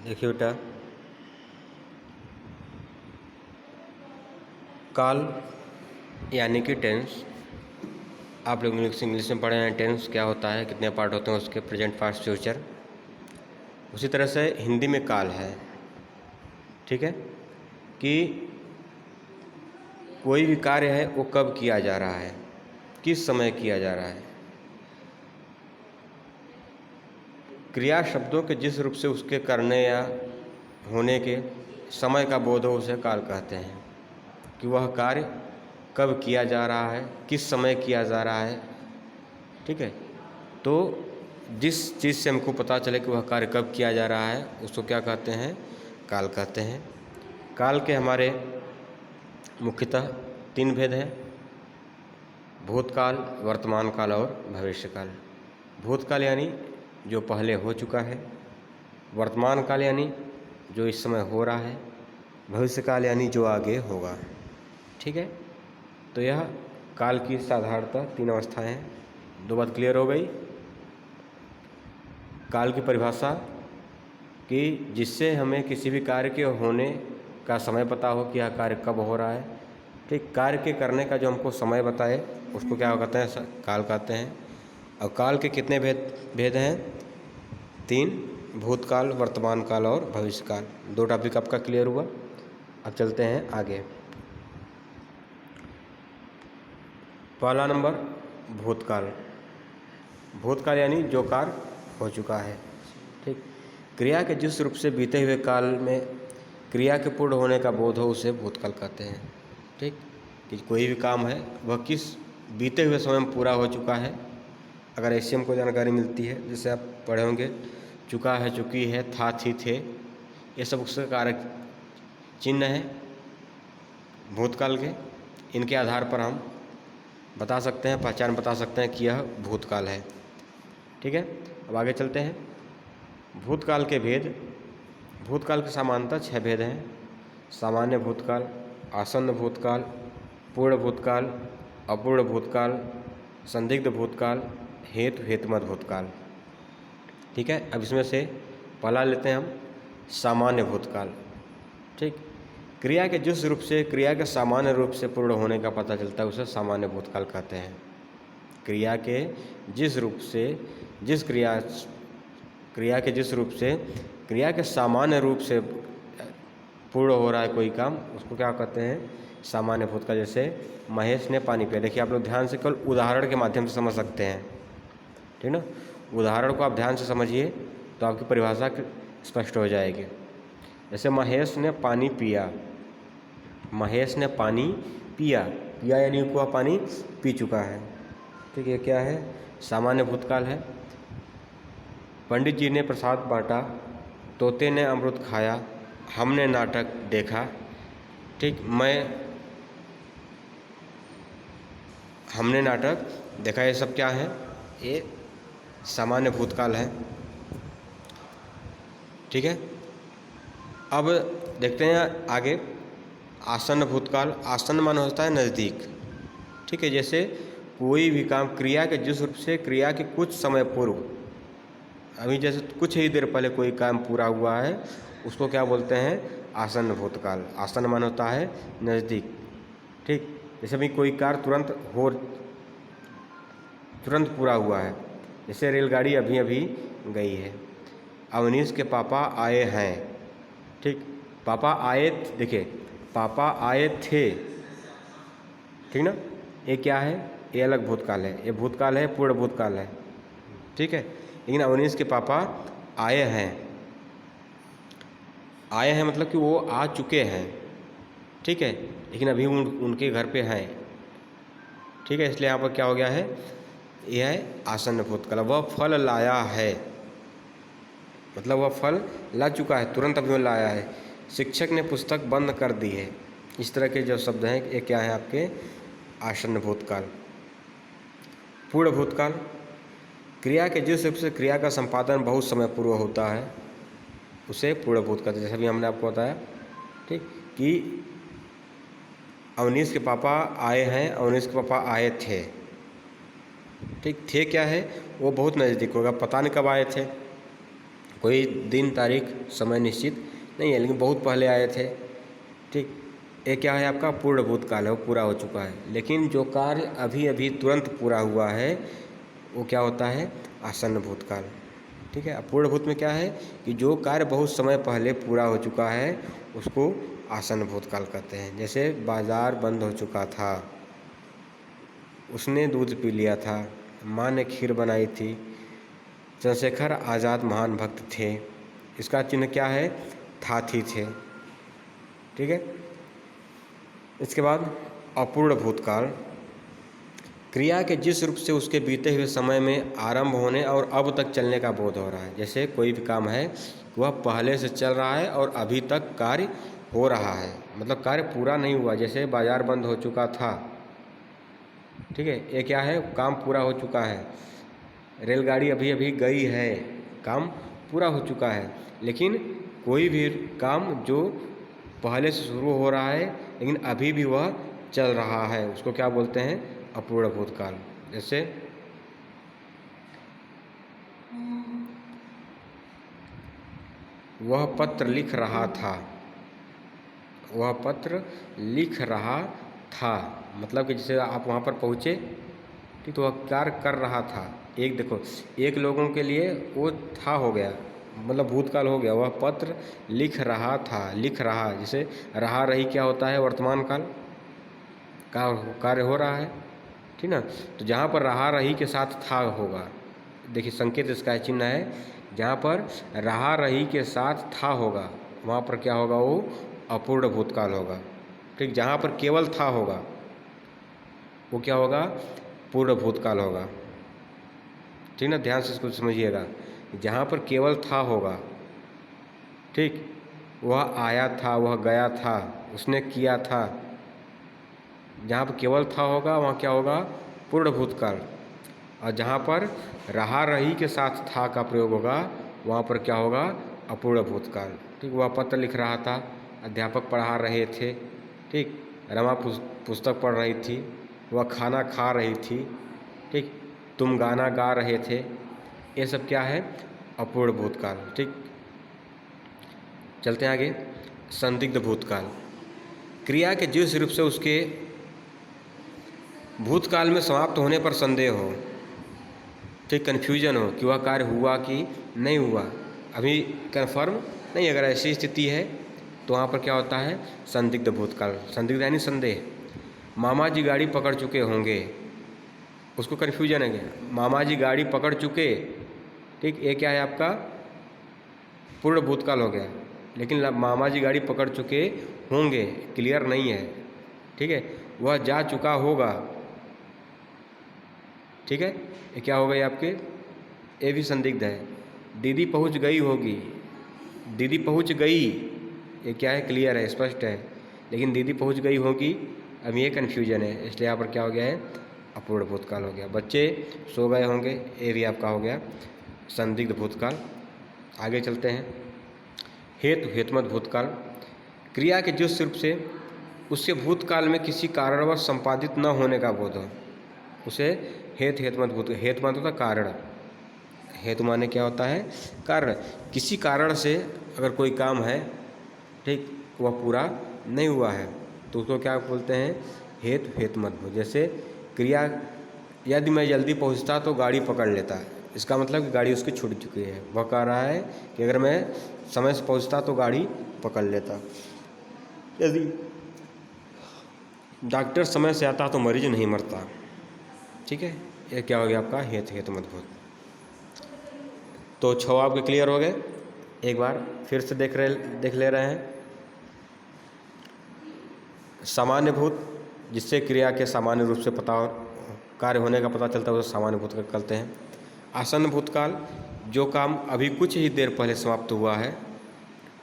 देखिए बेटा, काल यानी कि टेंस। आप लोग इंग्लिश में पढ़े हैं टेंस क्या होता है, कितने पार्ट होते हैं उसके, प्रेजेंट, पास्ट, फ्यूचर। उसी तरह से हिंदी में काल है। ठीक है कि कोई भी कार्य है वो कब किया जा रहा है, किस समय किया जा रहा है। क्रिया शब्दों के जिस रूप से उसके करने या होने के समय का बोध हो उसे काल कहते हैं, कि वह कार्य कब किया जा रहा है, किस समय किया जा रहा है। ठीक है, तो जिस चीज़ से हमको पता चले कि वह कार्य कब किया जा रहा है उसको क्या कहते हैं, काल कहते हैं। काल के हमारे मुख्यतः 3 भेद हैं: भूतकाल, वर्तमान काल और भविष्यकाल। भूतकाल यानी जो पहले हो चुका है, वर्तमान काल यानी जो इस समय हो रहा है, भविष्यकाल यानी जो आगे होगा। ठीक है, तो यह काल की साधारणतः 3 अवस्थाएं हैं। 2 बात क्लियर हो गई। काल की परिभाषा कि जिससे हमें किसी भी कार्य के होने का समय पता हो कि यह कार्य कब हो रहा है। ठीक, कार्य के करने का जो हमको समय बताए उसको क्या कहते हैं, काल कहते हैं। और काल के कितने भेद हैं, 3: भूतकाल, वर्तमान काल और भविष्यकाल। 2 टॉपिक आपका क्लियर हुआ। अब चलते हैं आगे। पहला नंबर भूतकाल। भूतकाल यानी जो कार्य हो चुका है। ठीक, क्रिया के जिस रूप से बीते हुए काल में क्रिया के पूर्ण होने का बोध हो उसे भूतकाल कहते हैं। ठीक, कि कोई भी काम है वह किस बीते हुए समय में पूरा हो चुका है। अगर ऐसी हमको जानकारी मिलती है, जैसे आप पढ़े होंगे चुका है, चुकी है, था, थी, थे, ये सब उसके कारक चिन्ह हैं भूतकाल के। इनके आधार पर हम बता सकते हैं, पहचान बता सकते हैं कि यह भूतकाल है। ठीक है, अब आगे चलते हैं। भूतकाल के भेद। भूतकाल के सामान्यतः 6 भेद हैं: सामान्य भूतकाल, आसन्न भूतकाल, पूर्ण भूतकाल, अपूर्ण भूतकाल, संदिग्ध भूतकाल, हेतु हेतुमत भूतकाल। ठीक है, अब इसमें से पहला लेते हैं हम, सामान्य भूतकाल। ठीक, क्रिया के जिस रूप से क्रिया के सामान्य रूप से पूर्ण होने का पता चलता है उसे सामान्य भूतकाल कहते हैं। क्रिया के जिस रूप से क्रिया के जिस रूप से क्रिया के सामान्य रूप से पूर्ण हो रहा है कोई काम, उसको क्या कहते हैं, सामान्य भूतकाल। जैसे महेश ने पानी पिया। देखिए, आप लोग ध्यान से केवल उदाहरण के माध्यम से समझ सकते हैं। ठीक ना, उदाहरण को आप ध्यान से समझिए तो आपकी परिभाषा स्पष्ट हो जाएगी। जैसे महेश ने पानी पिया। महेश ने पानी पिया, पिया यानी वह पानी पी चुका है। ठीक है, क्या है, सामान्य भूतकाल है। पंडित जी ने प्रसाद बांटा, तोते ने अमृत खाया, हमने नाटक देखा। ठीक, हमने नाटक देखा, ये सब क्या है, ये सामान्य भूतकाल है। ठीक है, अब देखते हैं आगे आसन्न भूतकाल। आसन्न मान होता है नज़दीक। ठीक है, जैसे कोई भी काम क्रिया के जिस रूप से क्रिया के कुछ समय पूर्व, अभी जैसे कुछ ही देर पहले कोई काम पूरा हुआ है, उसको क्या बोलते हैं, आसन्न भूतकाल। आसन्न मान होता है नज़दीक। ठीक, जैसे अभी कोई कार्य तुरंत पूरा हुआ है, जैसे रेलगाड़ी अभी अभी गई है। अवनीश के पापा आए हैं। ठीक, पापा आए, देखिए पापा आए थे। ठीक ना, ये क्या है, ये अलग भूतकाल है, ये भूतकाल है, पूर्ण भूतकाल है। ठीक है, लेकिन अवनीश के पापा आए हैं। आए हैं मतलब कि वो आ चुके हैं। ठीक है, लेकिन अभी उनके घर पे हैं। ठीक है, इसलिए यहाँ पर क्या हो गया है, यह है आसन्न भूतकाल। वह फल लाया है, मतलब वह फल ला चुका है, तुरंत अभी वो लाया है। शिक्षक ने पुस्तक बंद कर दी है। इस तरह के जो शब्द हैं ये क्या है, आपके आसन्न भूतकाल। पूर्ण भूतकाल, क्रिया के जिस रूप से क्रिया का संपादन बहुत समय पूर्व होता है उसे पूर्ण भूतकाल। जैसे भी हमने आपको बताया, ठीक, कि अवनीश के पापा आए हैं, अवनीश के पापा आए थे। ठीक, थे क्या है, वो बहुत नज़दीक होगा, पता नहीं कब आए थे, कोई दिन तारीख समय निश्चित नहीं है, लेकिन बहुत पहले आए थे। ठीक, ये क्या है आपका पूर्ण भूतकाल है, वो पूरा हो चुका है। लेकिन जो कार्य अभी अभी तुरंत पूरा हुआ है वो क्या होता है, आसन्न भूतकाल। ठीक है, अपूर्ण भूत में क्या है कि जो कार्य बहुत समय पहले पूरा हो चुका है उसको आसन्न भूतकाल कहते हैं। जैसे बाजार बंद हो चुका था, उसने दूध पी लिया था, माँ ने खीर बनाई थी, चंद्रशेखर आज़ाद महान भक्त थे। इसका चिन्ह क्या है, था थी थे। ठीक है, इसके बाद अपूर्ण भूतकाल, क्रिया के जिस रूप से उसके बीते हुए समय में आरंभ होने और अब तक चलने का बोध हो रहा है। जैसे कोई भी काम है वह पहले से चल रहा है और अभी तक कार्य हो रहा है, मतलब कार्य पूरा नहीं हुआ। जैसे बाजार बंद हो चुका था, ठीक है, ये क्या है, काम पूरा हो चुका है। रेलगाड़ी अभी अभी गई है, काम पूरा हो चुका है। लेकिन कोई भी काम जो पहले से शुरू हो रहा है लेकिन अभी भी वह चल रहा है उसको क्या बोलते हैं, अपूर्ण भूतकाल। जैसे वह पत्र लिख रहा था, वह पत्र लिख रहा था, मतलब कि जैसे आप वहाँ पर पहुँचे, ठीक, तो वह कार्य कर रहा था। एक देखो, एक लोगों के लिए वो था हो गया, मतलब भूतकाल हो गया। वह पत्र लिख रहा था, लिख रहा, जैसे रहा रही क्या होता है, वर्तमान काल का कार्य हो रहा है। ठीक ना, तो जहाँ पर रहा रही के साथ था होगा, देखिए संकेत इसका चिन्ह है, जहाँ पर रहा रही के साथ था होगा वहाँ पर क्या होगा, वो अपूर्ण भूतकाल होगा। ठीक, जहाँ पर केवल था होगा वो क्या होगा, पूर्ण भूतकाल होगा। ठीक ना, ध्यान से इसको समझिएगा, जहाँ पर केवल था होगा, ठीक, वह आया था, वह गया था, उसने किया था, जहाँ पर केवल था होगा वहाँ क्या होगा, पूर्ण भूतकाल। और जहाँ पर रहा रही के साथ था का प्रयोग होगा वहाँ पर क्या होगा, अपूर्ण भूतकाल। ठीक, वह पत्र लिख रहा था, अध्यापक पढ़ा रहे थे, ठीक, रमा पुस्तक पढ़ रही थी, वह खाना खा रही थी, ठीक, तुम गाना गा रहे थे, ये सब क्या है, अपूर्ण भूतकाल। ठीक, चलते हैं आगे। संदिग्ध भूतकाल, क्रिया के जिस रूप से उसके भूतकाल में समाप्त होने पर संदेह हो, ठीक, कन्फ्यूजन हो कि वह कार्य हुआ कि नहीं हुआ, अभी कन्फर्म नहीं, अगर ऐसी स्थिति है तो वहाँ पर क्या होता है, संदिग्ध भूतकाल। संदिग्ध यानी संदेह। मामा जी गाड़ी पकड़ चुके होंगे, उसको कन्फ्यूजन है क्या, मामा जी गाड़ी पकड़ चुके, ठीक, ये क्या है आपका पूर्ण भूतकाल हो गया। लेकिन मामा जी गाड़ी पकड़ चुके होंगे क्लियर नहीं है, ठीक है, वह जा चुका होगा, ठीक है, ये क्या हो गई आपके, ये भी संदिग्ध है। दीदी पहुंच गई होगी, दीदी पहुंच गई, ये क्या है, क्लियर है, स्पष्ट है। लेकिन दीदी पहुंच गई होगी, अब ये कन्फ्यूजन है, इसलिए यहाँ पर क्या हो गया है, अपूर्ण भूतकाल हो गया। बच्चे सो गए होंगे, ये भी आपका हो गया संदिग्ध भूतकाल। आगे चलते हैं। हेतु हेतुमत भूतकाल, क्रिया के जिस रूप से उसके भूतकाल में किसी कारणवश संपादित न होने का बोध हो उसे हेतुमत भूतकाल। हेतु माने होता कारण, हेतु माने क्या होता है, कारण। किसी कारण से अगर कोई काम है, ठीक, वह पूरा नहीं हुआ है तो उसको क्या बोलते हैं, हेतुमत भूत। जैसे क्रिया, यदि मैं जल्दी पहुंचता तो गाड़ी पकड़ लेता, इसका मतलब कि गाड़ी उसकी छूट चुकी है। वह कह रहा है कि अगर मैं समय से पहुंचता तो गाड़ी पकड़ लेता। यदि डॉक्टर समय से आता तो मरीज नहीं मरता। ठीक है, ये क्या हो गया आपका हेतुमत भूत। तो 6 आपके क्लियर हो गए। एक बार फिर से देख ले रहे हैं। सामान्य भूत, जिससे क्रिया के सामान्य रूप से कार्य होने का पता चलता है उसे सामान्य भूतकाल कहते हैं। आसन्न भूतकाल, जो काम अभी कुछ ही देर पहले समाप्त हुआ है,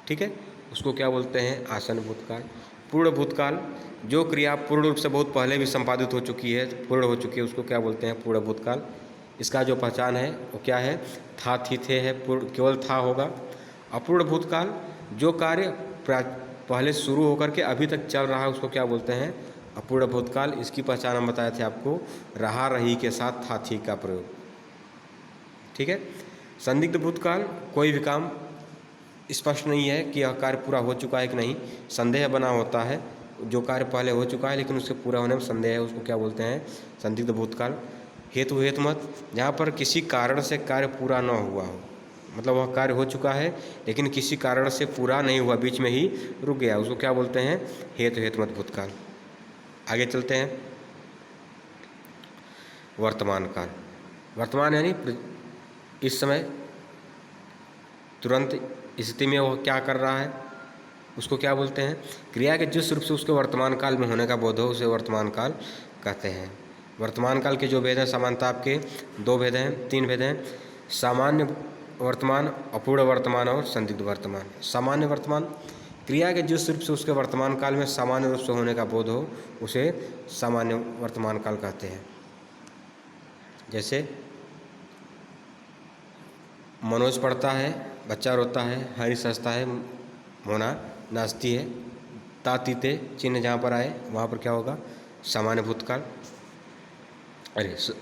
ठीक है, उसको क्या बोलते हैं, आसन्न भूतकाल। पूर्ण भूतकाल, जो क्रिया पूर्ण रूप से बहुत पहले भी संपादित हो चुकी है, पूर्ण हो चुकी है, उसको क्या बोलते हैं, पूर्ण भूतकाल। इसका जो पहचान है वो क्या है, था थी थे है, केवल था होगा। अपूर्ण भूतकाल, जो कार्य पहले शुरू होकर के अभी तक चल रहा है उसको क्या बोलते हैं, अपूर्ण भूतकाल। इसकी पहचान हम बताए थे आपको, रहा रही के साथ था थी का प्रयोग। ठीक है, संदिग्ध भूतकाल, कोई भी काम स्पष्ट नहीं है कि यह कार्य पूरा हो चुका है कि नहीं, संदेह बना होता है। जो कार्य पहले हो चुका है लेकिन उसके पूरा होने में संदेह है, उसको क्या बोलते हैं, संदिग्ध भूतकाल। हेतु हेतुमत, जहाँ पर किसी कारण से कार्य पूरा न हुआ हो, मतलब वह कार्य हो चुका है लेकिन किसी कारण से पूरा नहीं हुआ, बीच में ही रुक गया, उसको क्या बोलते हैं, हेतु हेतुमत भूतकाल। आगे चलते हैं, वर्तमान काल। वर्तमान यानी इस समय तुरंत स्थिति में वो क्या कर रहा है, उसको क्या बोलते हैं, क्रिया के जिस रूप से उसके वर्तमान काल में होने का बोध हो उसे वर्तमान काल कहते हैं। वर्तमान काल के जो भेद हैं, समानता आपके 2 भेद हैं, 3 भेद हैं, सामान्य वर्तमान, अपूर्ण वर्तमान और संदिग्ध वर्तमान। सामान्य वर्तमान, क्रिया के जिस रूप से उसके वर्तमान काल में सामान्य रूप से होने का बोध हो उसे सामान्य वर्तमान काल कहते हैं। जैसे मनोज पढ़ता है, बच्चा रोता है, हरीश हंसता है, मोना नाचती है, ता तीते चिन्ह जहाँ पर आए वहाँ पर क्या होगा, सामान्य भूतकाल,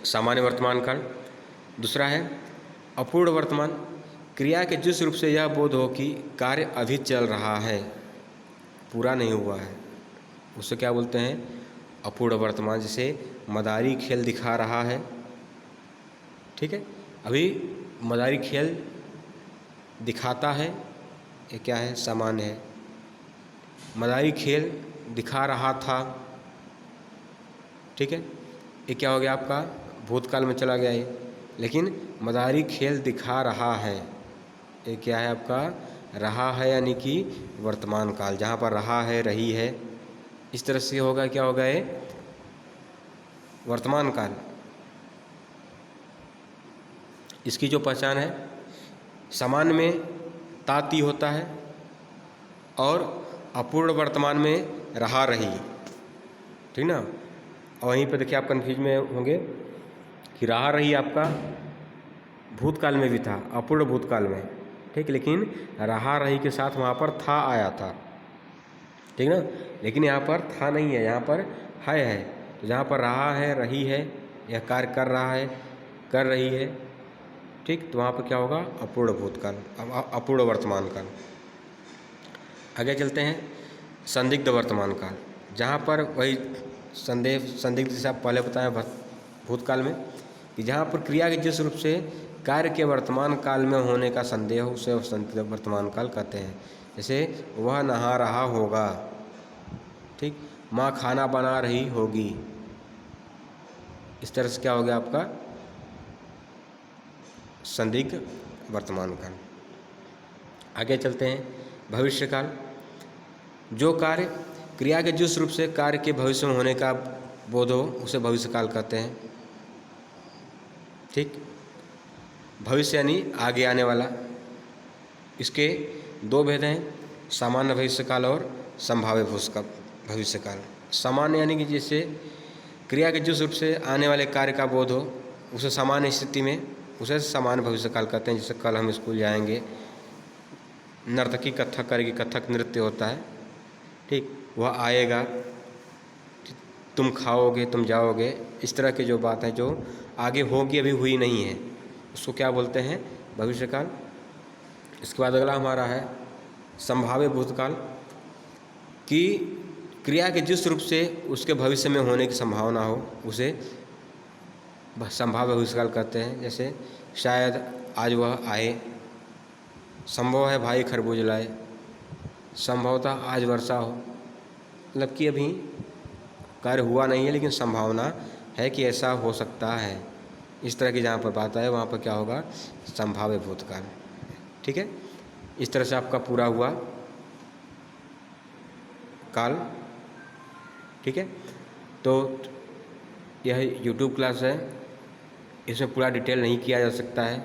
सामान्य वर्तमान काल। दूसरा है अपूर्ण वर्तमान, क्रिया के जिस रूप से यह बोध हो कि कार्य अभी चल रहा है, पूरा नहीं हुआ है, उसे क्या बोलते हैं, अपूर्ण वर्तमान। जैसे मदारी खेल दिखा रहा है, ठीक है, अभी मदारी खेल दिखाता है, ये क्या है, सामान्य है। मदारी खेल दिखा रहा था, ठीक है, ये क्या हो गया आपका, भूतकाल में चला गया ये। लेकिन मदारी खेल दिखा रहा है, ये क्या है आपका, रहा है, यानी कि वर्तमान काल, जहाँ पर रहा है, रही है, इस तरह से होगा, क्या होगा ये, वर्तमान काल। इसकी जो पहचान है, सामान्य में ताती होता है और अपूर्ण वर्तमान में रहा रही, ठीक ना। और वहीं पर देखिए आप कन्फ्यूज में होंगे कि रहा रही आपका भूतकाल में भी था, अपूर्ण भूतकाल में, ठीक, लेकिन रहा रही के साथ वहाँ पर था आया था, ठीक ना, लेकिन यहाँ पर था नहीं है, यहाँ पर है। तो जहाँ पर रहा है, रही है, यह कार्य कर रहा है, कर रही है, ठीक, तो वहाँ पर क्या होगा, अपूर्ण भूतकाल, अपूर्ण वर्तमान काल। आगे चलते हैं, संदिग्ध वर्तमान काल, जहाँ पर वही संदिग्ध जैसे आप पहले बताएं भूतकाल में, कि जहाँ पर क्रिया के जिस रूप से कार्य के वर्तमान काल में होने का संदेह हो उसे संदिग्ध वर्तमान काल कहते हैं। जैसे वह नहा रहा होगा, ठीक, माँ खाना बना रही होगी, इस तरह से क्या हो गया आपका, संदिग्ध वर्तमान काल। आगे चलते हैं, भविष्य काल, जो कार्य क्रिया के जिस रूप से कार्य के भविष्य में होने का बोध हो उसे भविष्य काल कहते हैं, ठीक। भविष्य यानी आगे आने वाला, इसके 2 भेद हैं, सामान्य भविष्य काल और संभाव्य भविष्य काल। सामान्य यानी कि जैसे क्रिया के जिस रूप से आने वाले कार्य का बोध हो उसे सामान्य स्थिति में उसे सामान्य भविष्य काल कहते हैं। जैसे कल हम स्कूल जाएंगे, नर्तकी कथक करेगी, कथक नृत्य होता है, ठीक, वह आएगा, तुम खाओगे, तुम जाओगे, इस तरह की जो बात है जो आगे होगी, अभी हुई नहीं है, उसको क्या बोलते हैं, भविष्य काल। इसके बाद अगला हमारा है संभाव्य भूतकाल, कि क्रिया के जिस रूप से उसके भविष्य में होने की संभावना हो उसे संभाव्य भविष्यकाल कहते हैं। जैसे शायद आज वह आए, संभव है भाई खरबूज लाए, संभवतः आज वर्षा हो, मतलब कि अभी कार्य हुआ नहीं है लेकिन संभावना है कि ऐसा हो सकता है, इस तरह की जहाँ पर बात आए वहाँ पर क्या होगा, संभाव्य भूतकाल, ठीक है। इस तरह से आपका पूरा हुआ काल, ठीक है। तो यह YouTube क्लास है, इसमें पूरा डिटेल नहीं किया जा सकता है,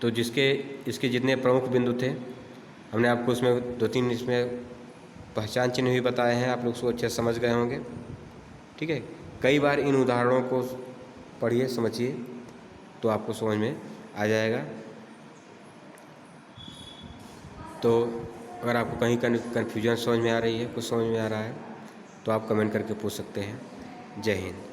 तो इसके जितने प्रमुख बिंदु थे हमने आपको उसमें 2-3 इसमें पहचान चिन्ह भी बताए हैं, आप लोग उसको अच्छे समझ गए होंगे, ठीक है। कई बार इन उदाहरणों को पढ़िए, समझिए, तो आपको समझ में आ जाएगा। तो अगर आपको कहीं कन्फ्यूजन समझ में आ रही है, कुछ समझ में आ रहा है, तो आप कमेंट करके पूछ सकते हैं। जय हिंद।